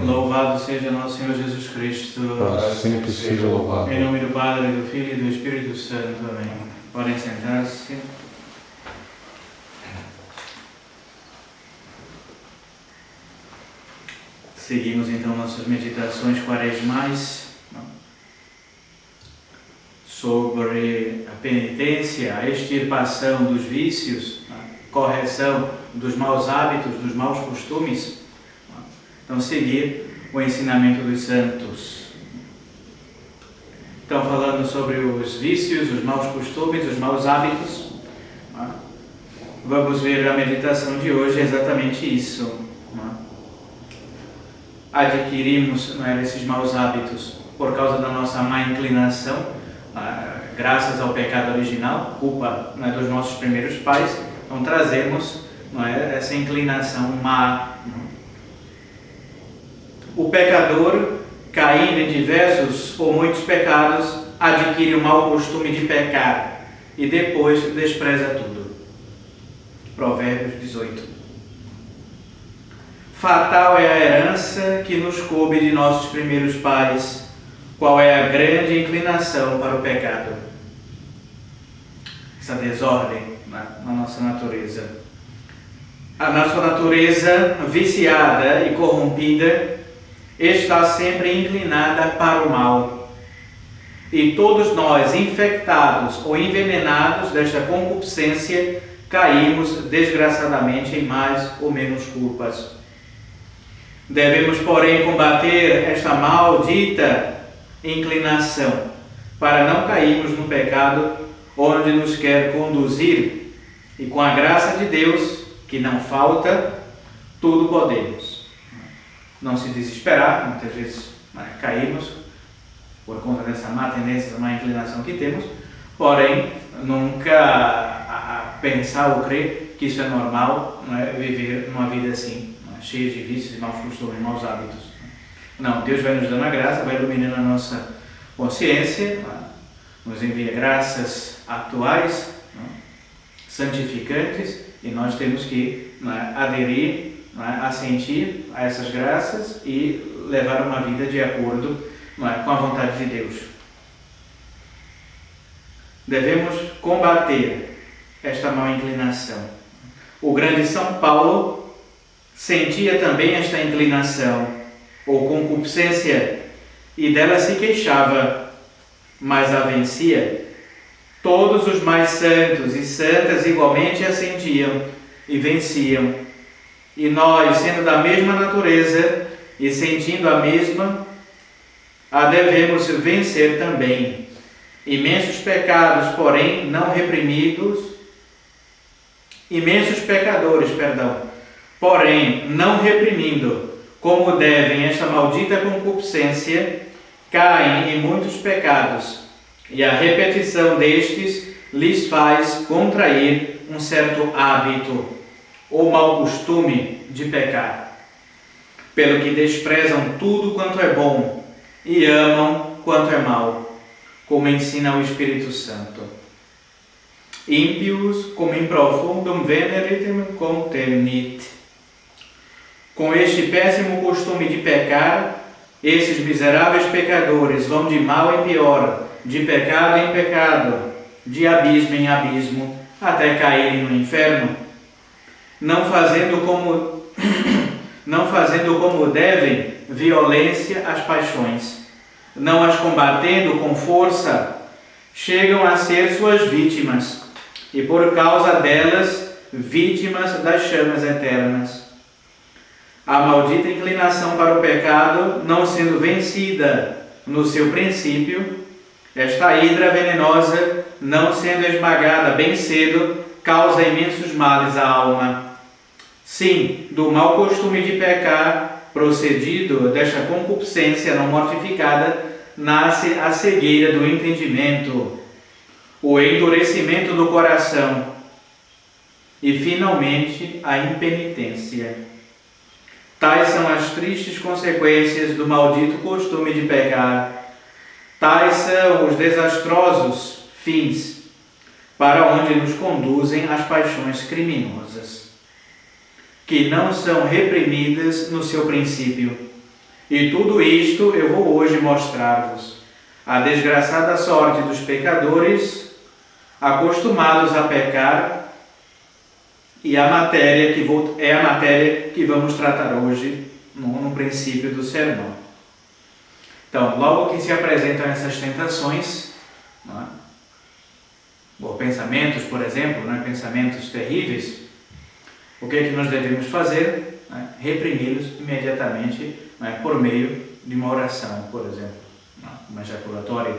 Louvado seja nosso Senhor Jesus Cristo. Para sempre seja louvado. Em nome do Padre, do Filho e do Espírito Santo. Amém. Podem sentar-se. Seguimos então nossas meditações quaresmais sobre a penitência, a extirpação dos vícios, a correção dos maus hábitos, dos maus costumes. Então, seguir o ensinamento dos santos. Então, falando sobre os vícios, os maus costumes, os maus hábitos, vamos ver a meditação de hoje exatamente isso. Adquirimos esses maus hábitos por causa da nossa má inclinação, graças ao pecado original, culpa dos nossos primeiros pais. Então, trazemos essa inclinação má. O pecador, caindo em diversos ou muitos pecados, adquire o mau costume de pecar e depois despreza tudo. Provérbios 18. Fatal é a herança que nos coube de nossos primeiros pais. Qual é a grande inclinação para o pecado? Essa desordem na nossa natureza. A nossa natureza viciada e corrompida está sempre inclinada para o mal. E todos nós, infectados ou envenenados desta concupiscência, caímos desgraçadamente em mais ou menos culpas. Devemos, porém, combater esta maldita inclinação para não cairmos no pecado onde nos quer conduzir. E com a graça de Deus, que não falta, tudo podemos. Não se desesperar, muitas vezes caímos por conta dessa má tendência, dessa má inclinação que temos, porém, nunca pensar ou crer que isso é normal, viver uma vida assim, cheia de vícios, maus costumes, maus hábitos. Não, Deus vai nos dando a graça, vai iluminando a nossa consciência, nos envia graças atuais, santificantes, e nós temos que aderir, assentir a essas graças e levar uma vida de acordo com a vontade de Deus. Devemos combater esta má inclinação. O grande São Paulo sentia também esta inclinação ou concupiscência e dela se queixava, mas a vencia. Todos os mais santos e santas igualmente a sentiam e venciam. E nós, sendo da mesma natureza e sentindo a mesma, a devemos vencer também. Imensos pecados, porém, não reprimidos, imensos pecadores, porém, não reprimindo, como devem esta maldita concupiscência, caem em muitos pecados, e a repetição destes lhes faz contrair um certo hábito ou mau costume de pecar, pelo que desprezam tudo quanto é bom e amam quanto é mal, como ensina o Espírito Santo. Impius cum in profundum veneritem contemnit. Com este péssimo costume de pecar, esses miseráveis pecadores vão de mal em pior, de pecado em pecado, de abismo em abismo, até caírem no inferno, não fazendo como devem violência às paixões, não as combatendo com força, chegam a ser suas vítimas, e por causa delas, vítimas das chamas eternas. A maldita inclinação para o pecado, não sendo vencida no seu princípio, esta hidra venenosa, não sendo esmagada bem cedo, causa imensos males à alma. Sim, do mau costume de pecar, procedido desta concupiscência não mortificada, nasce a cegueira do entendimento, o endurecimento do coração e, finalmente, a impenitência. Tais são as tristes consequências do maldito costume de pecar. Tais são os desastrosos fins para onde nos conduzem as paixões criminosas, que não são reprimidas no seu princípio, E tudo isto eu vou hoje mostrar-vos. A desgraçada sorte dos pecadores acostumados a pecar e a matéria que vamos tratar hoje no princípio do sermão. Então, logo que se apresentam essas tentações, pensamentos, por exemplo, pensamentos terríveis, o que é que nós devemos fazer? Reprimi-los imediatamente, por meio de uma oração, por exemplo, uma ejaculatória,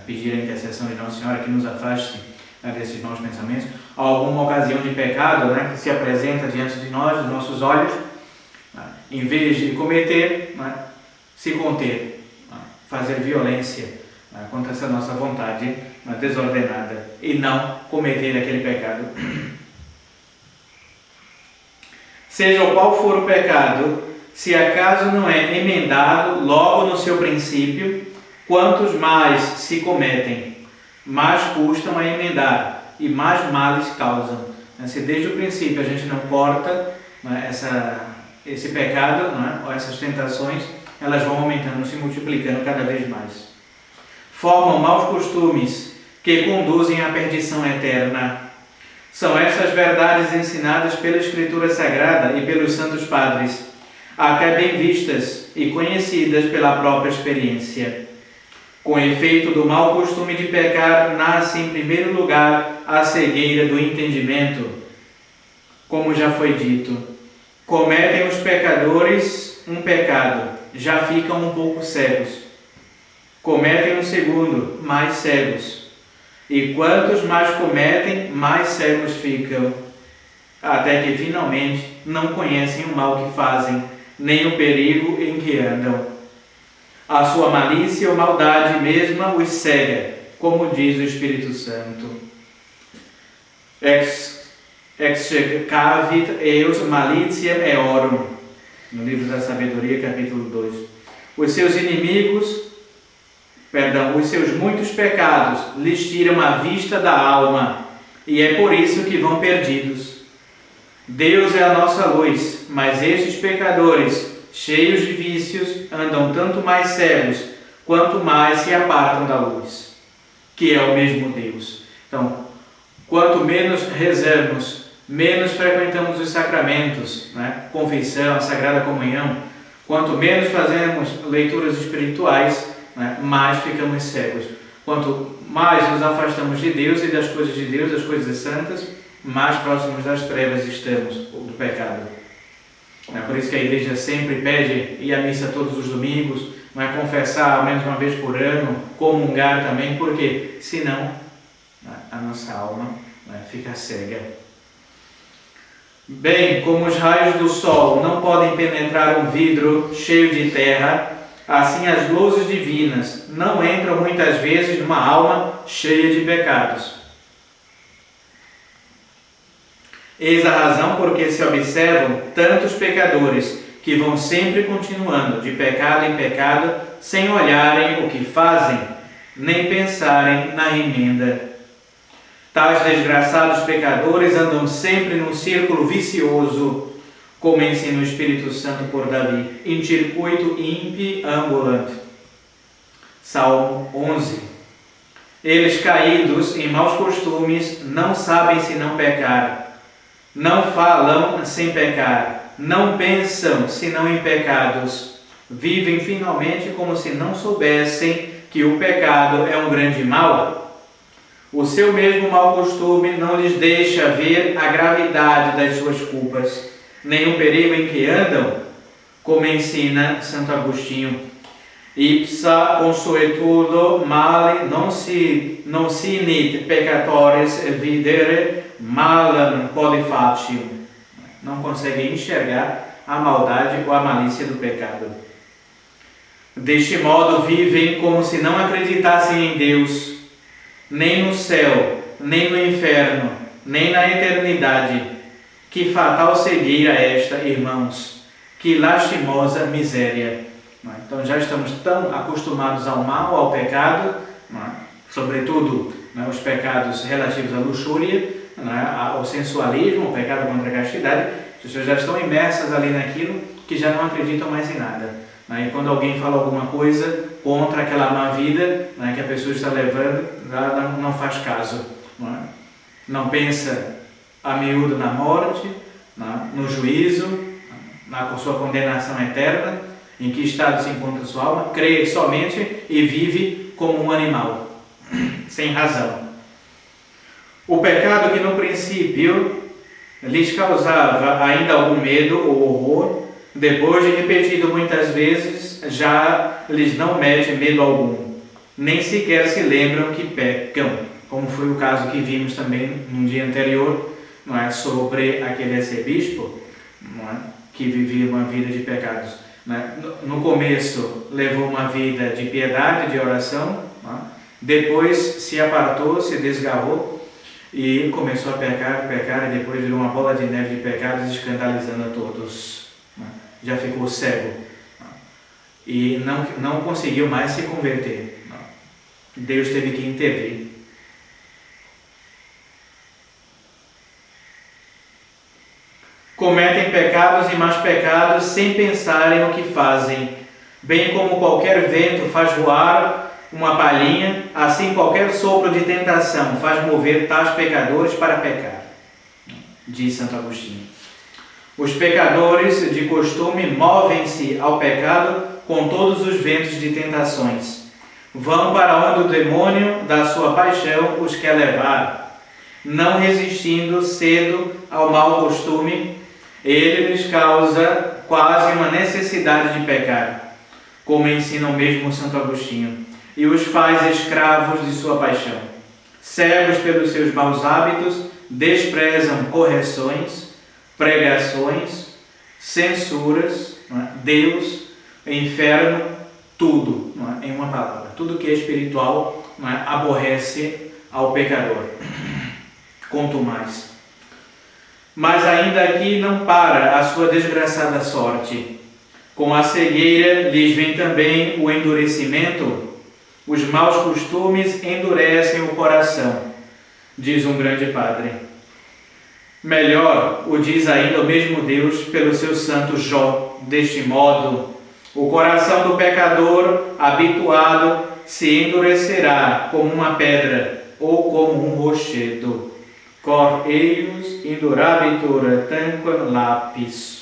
pedir a intercessão de Nossa Senhora que nos afaste desses maus pensamentos. Alguma ocasião de pecado que se apresenta diante de nós, dos nossos olhos, em vez de cometer, se conter, fazer violência contra essa nossa vontade desordenada e não cometer aquele pecado. Seja qual for o pecado, se acaso não é emendado logo no seu princípio, quantos mais se cometem, mais custam a emendar e mais males causam. Se desde o princípio a gente não corta esse pecado, ou essas tentações, elas vão aumentando, se multiplicando cada vez mais. Formam maus costumes que conduzem à perdição eterna. São essas verdades ensinadas pela Escritura Sagrada e pelos Santos Padres, até bem vistas e conhecidas pela própria experiência. Com efeito do mau costume de pecar, nasce em primeiro lugar a cegueira do entendimento. Como já foi dito, cometem os pecadores um pecado, já ficam um pouco cegos. Cometem um segundo, mais cegos. E quantos mais cometem, mais cegos ficam, até que finalmente não conhecem o mal que fazem, nem o perigo em que andam. A sua malícia ou maldade mesma os cega, como diz o Espírito Santo. Excavit eus malitiam eorum, no livro da Sabedoria, capítulo 2. Os seus muitos pecados lhes tiram a vista da alma, e é por isso que vão perdidos. Deus é a nossa luz, mas estes pecadores, cheios de vícios, andam tanto mais cegos, quanto mais se apartam da luz, que é o mesmo Deus. Então, quanto menos rezamos, menos frequentamos os sacramentos, confissão, a Sagrada Comunhão, quanto menos fazemos leituras espirituais, mais ficamos cegos. Quanto mais nos afastamos de Deus e das coisas de Deus, das coisas santas, mais próximos das trevas estamos, do pecado. É por isso que a igreja sempre pede ir à missa todos os domingos, confessar ao menos uma vez por ano, comungar também, porque senão a nossa alma fica cega. Bem, como os raios do sol não podem penetrar um vidro cheio de terra, assim as luzes divinas não entram muitas vezes numa alma cheia de pecados. Eis a razão porque se observam tantos pecadores que vão sempre continuando de pecado em pecado, sem olharem o que fazem, nem pensarem na emenda. Tais desgraçados pecadores andam sempre num círculo vicioso, como ensina o Espírito Santo por Davi, in circuito impi ambulant. Salmo 11. Eles caídos em maus costumes não sabem senão pecar. Não falam sem pecar, não pensam senão em pecados. Vivem finalmente como se não soubessem que o pecado é um grande mal. O seu mesmo mau costume não lhes deixa ver a gravidade das suas culpas, nem o perigo em que andam, como ensina Santo Agostinho. Ipsa consuetudo male non sinit peccatores videre malam quod facium. Não conseguem enxergar a maldade ou a malícia do pecado. Deste modo vivem como se não acreditassem em Deus, nem no céu, nem no inferno, nem na eternidade. Que fatal cegueira esta, irmãos! Que lastimosa miséria! Então já estamos tão acostumados ao mal, ao pecado, sobretudo os pecados relativos à luxúria, ao sensualismo, o pecado contra a castidade. As pessoas já estão imersas ali naquilo que já não acreditam mais em nada. né? E quando alguém fala alguma coisa contra aquela má vida, né, que a pessoa está levando, ela não faz caso. Não pensa a miúdo na morte, no juízo, na sua condenação eterna, em que estado se encontra sua alma, crê somente e vive como um animal, sem razão. O pecado que no princípio lhes causava ainda algum medo ou horror, depois de repetido muitas vezes, já lhes não mete medo algum, nem sequer se lembram que pecam, como foi o caso que vimos também no dia anterior, não é, sobre aquele arcebispo, não é, que vivia uma vida de pecados. Não é? No começo levou uma vida de piedade, de oração, não é? Depois se apartou, se desgarrou e começou a pecar, e depois virou uma bola de neve de pecados, escandalizando a todos. Não é? Já ficou cego, não é? E não conseguiu mais se converter. Não é? Deus teve que intervir. Cometem pecados e mais pecados sem pensarem o que fazem. Bem como qualquer vento faz voar uma palhinha, assim qualquer sopro de tentação faz mover tais pecadores para pecar, diz Santo Agostinho. Os pecadores de costume movem-se ao pecado com todos os ventos de tentações. Vão para onde o demônio da sua paixão os quer levar. Não resistindo cedo ao mau costume, ele lhes causa quase uma necessidade de pecar, como ensina o mesmo Santo Agostinho, e os faz escravos de sua paixão. Cegos pelos seus maus hábitos, desprezam correções, pregações, censuras, Deus, inferno, tudo, em uma palavra. Tudo que é espiritual aborrece ao pecador. Quanto mais. Mas ainda aqui não para a sua desgraçada sorte. Com a cegueira lhes vem também o endurecimento. Os maus costumes endurecem o coração, diz um grande padre. Melhor, o diz ainda o mesmo Deus pelo seu santo Jó, deste modo: o coração do pecador habituado se endurecerá como uma pedra ou como um rochedo. Cor eius indurabitur tanquam lapis.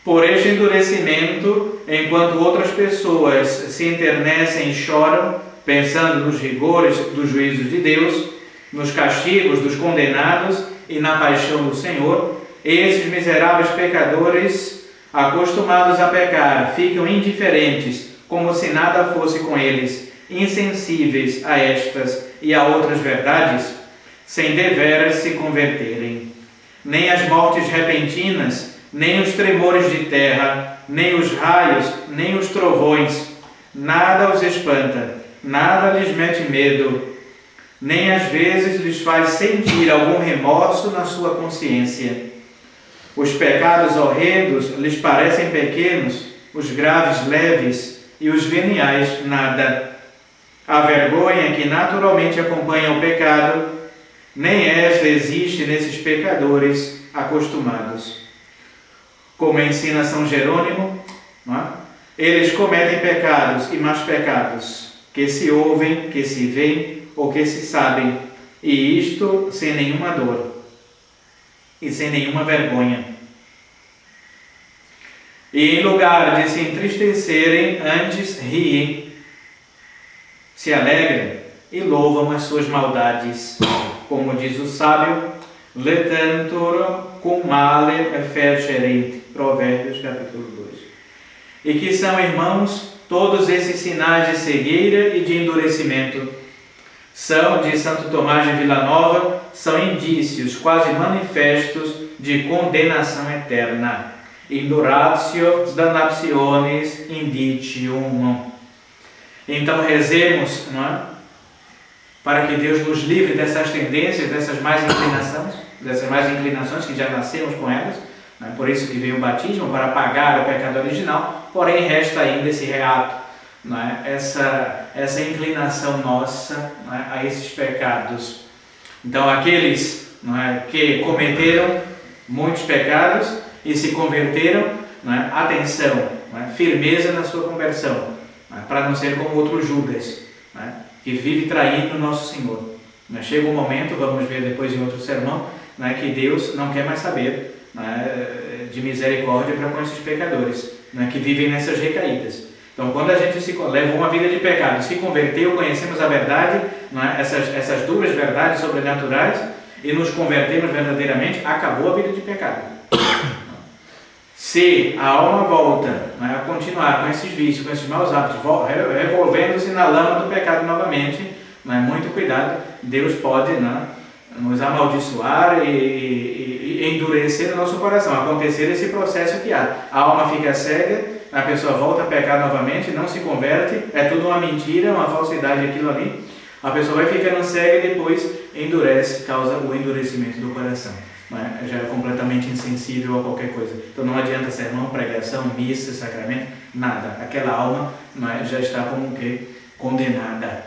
Por este endurecimento, enquanto outras pessoas se enternecem e choram, pensando nos rigores do juízo de Deus, nos castigos dos condenados e na paixão do Senhor, esses miseráveis pecadores, acostumados a pecar, ficam indiferentes, como se nada fosse com eles, insensíveis a estas e a outras verdades, sem deveras se converterem. Nem as mortes repentinas, nem os tremores de terra, nem os raios, nem os trovões, nada os espanta, nada lhes mete medo, nem às vezes lhes faz sentir algum remorso na sua consciência. Os pecados horrendos lhes parecem pequenos, os graves leves e os veniais nada. A vergonha que naturalmente acompanha o pecado, nem esta existe nesses pecadores acostumados. Como ensina São Jerônimo, eles cometem pecados e mais pecados, que se ouvem, que se veem ou que se sabem, e isto sem nenhuma dor e sem nenhuma vergonha. E em lugar de se entristecerem, antes riem, se alegram e louvam as suas maldades. Como diz o sábio, letantur cum male fercerent, Provérbios capítulo 2. E que são, irmãos, todos esses sinais de cegueira e de endurecimento. São, de Santo Tomás de Villanova, são indícios quase manifestos de condenação eterna. Induratio damnationis indicium. Então rezemos, para que Deus nos livre dessas tendências, dessas mais inclinações que já nascemos com elas. Por isso que veio o batismo, para apagar o pecado original, porém resta ainda esse reato, essa inclinação nossa a esses pecados. Então aqueles que cometeram muitos pecados e se converteram, atenção, não é? Firmeza na sua conversão, não é? Para não ser como outro Judas, não é? Que vive traindo o nosso Senhor. Não é? Chega um momento, vamos ver depois em outro sermão, não é? Que Deus não quer mais saber, não é? De misericórdia para com esses pecadores, não é? Que vivem nessas recaídas. Então, quando a gente leva uma vida de pecado, se converteu, conhecemos a verdade, não é? Essas duas verdades sobrenaturais, e nos convertemos verdadeiramente, acabou a vida de pecado. Se a alma volta, não é? A continuar com esses vícios, com esses maus hábitos, revolvendo-se na lama do pecado novamente, não é? Muito cuidado, Deus pode, não é? Nos amaldiçoar e endurecer o nosso coração, acontecer esse processo que há. A alma fica cega, a pessoa volta a pecar novamente, não se converte, é tudo uma mentira, uma falsidade aquilo ali. A pessoa vai ficando cega e depois endurece, causa o endurecimento do coração. Não é? Já é completamente insensível a qualquer coisa. Então não adianta sermão, pregação, missa, sacramento, nada. Aquela alma, não é? Já está como que condenada.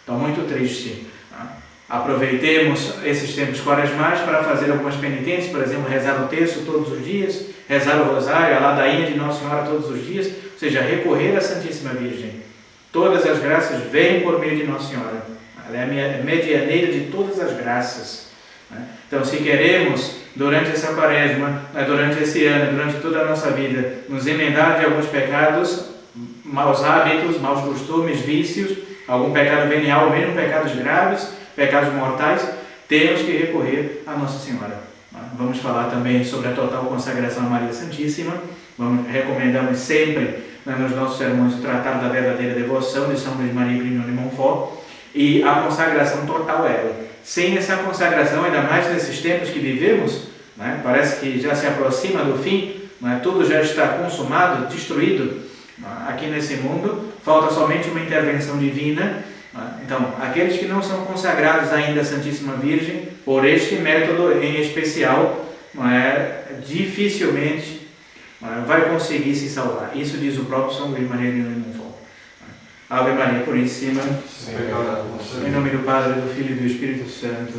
Então muito triste. Aproveitemos esses tempos quaresmais para fazer algumas penitências, por exemplo, rezar o terço todos os dias, rezar o rosário, a ladainha de Nossa Senhora todos os dias, ou seja, recorrer à Santíssima Virgem. Todas as graças vêm por meio de Nossa Senhora. Ela é a medianeira de todas as graças. Então, se queremos, durante essa quaresma, durante esse ano, durante toda a nossa vida, nos emendar de alguns pecados, maus hábitos, maus costumes, vícios, algum pecado venial, mesmo pecados graves, pecados mortais, temos que recorrer a Nossa Senhora. Vamos falar também sobre a total consagração a Maria Santíssima. Recomendamos sempre, nos nossos sermões, o tratado da verdadeira devoção de São Luís Maria Grignion de Montfort e a consagração total a ela. Sem essa consagração, ainda mais nesses tempos que vivemos, parece que já se aproxima do fim, tudo já está consumado, destruído aqui nesse mundo, falta somente uma intervenção divina. Então, aqueles que não são consagrados ainda à Santíssima Virgem, por este método em especial, dificilmente vai conseguir se salvar. Isso diz o próprio São Luís Maria Grignion de Montfort. Ave Maria Puríssima, em nome do Padre, do Filho e do Espírito Santo.